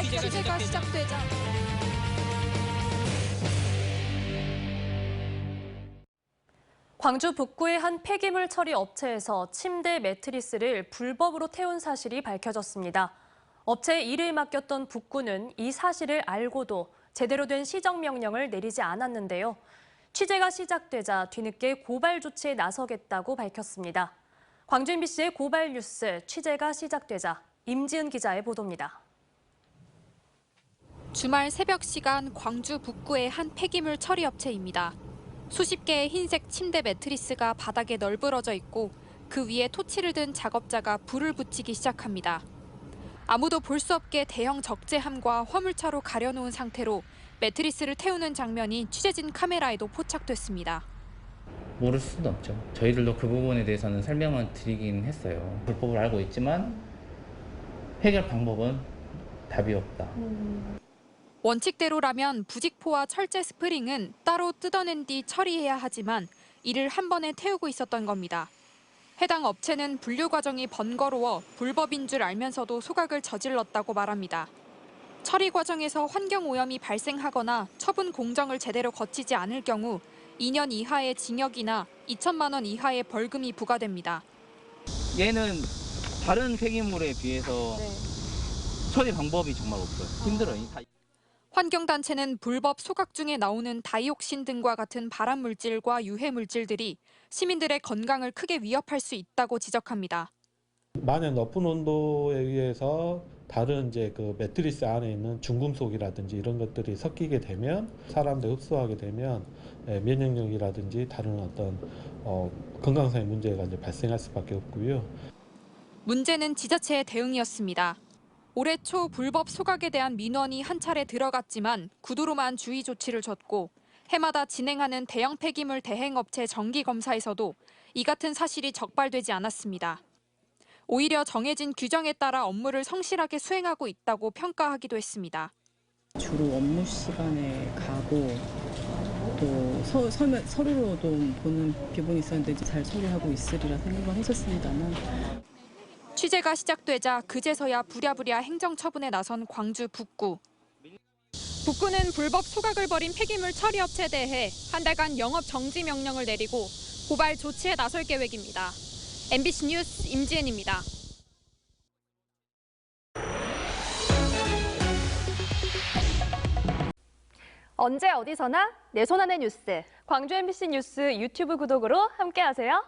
취재가 시작되자 광주 북구의 한 폐기물 처리 업체에서 침대 매트리스를 불법으로 태운 사실이 밝혀졌습니다. 업체에 일을 맡겼던 북구는 이 사실을 알고도 제대로 된 시정명령을 내리지 않았는데요. 취재가 시작되자 뒤늦게 고발 조치에 나서겠다고 밝혔습니다. 광주 MBC의 고발 뉴스 취재가 시작되자 임지은 기자의 보도입니다. 주말 새벽 시간 광주 북구의 한 폐기물 처리 업체입니다. 수십 개의 흰색 침대 매트리스가 바닥에 널브러져 있고 그 위에 토치를 든 작업자가 불을 붙이기 시작합니다. 아무도 볼 수 없게 대형 적재함과 화물차로 가려놓은 상태로 매트리스를 태우는 장면이 취재진 카메라에도 포착됐습니다. 모를 수는 없죠. 저희들도 그 부분에 대해서는 설명을 드리긴 했어요. 불법을 알고 있지만 해결 방법은 답이 없다. 원칙대로라면 부직포와 철제 스프링은 따로 뜯어낸 뒤 처리해야 하지만 이를 한 번에 태우고 있었던 겁니다. 해당 업체는 분류 과정이 번거로워 불법인 줄 알면서도 소각을 저질렀다고 말합니다. 처리 과정에서 환경 오염이 발생하거나 처분 공정을 제대로 거치지 않을 경우 2년 이하의 징역이나 2천만 원 이하의 벌금이 부과됩니다. 얘는 다른 폐기물에 비해서 처리 방법이 정말 없어요. 힘들어요. 환경단체는 불법 소각 중에 나오는 다이옥신 등과 같은 발암물질과 유해물질들이 시민들의 건강을 크게 위협할 수 있다고 지적합니다. 만약 높은 온도에 의해서 다른 이제 그 매트리스 안에 있는 중금속이라든지 이런 것들이 섞이게 되면 사람들 흡수하게 되면 면역력이라든지 다른 어떤 건강상의 문제가 이제 발생할 수밖에 없고요. 문제는 지자체의 대응이었습니다. 올해 초 불법 소각에 대한 민원이 한 차례 들어갔지만 구두로만 주의 조치를 줬고 해마다 진행하는 대형 폐기물 대행업체 정기 검사에서도 이 같은 사실이 적발되지 않았습니다. 오히려 정해진 규정에 따라 업무를 성실하게 수행하고 있다고 평가하기도 했습니다. 주로 업무 시간에 가고 또 서류로도 보는 기본이 있었는데 잘 처리하고 있으리라 생각을 했었습니다만. 취재가 시작되자 그제서야 부랴부랴 행정처분에 나선 광주 북구. 북구는 불법 소각을 벌인 폐기물 처리업체에 대해 한 달간 영업 정지 명령을 내리고 고발 조치에 나설 계획입니다. MBC 뉴스 임지은입니다. 언제 어디서나 내 손 안의 뉴스. 광주 MBC 뉴스 유튜브 구독으로 함께하세요.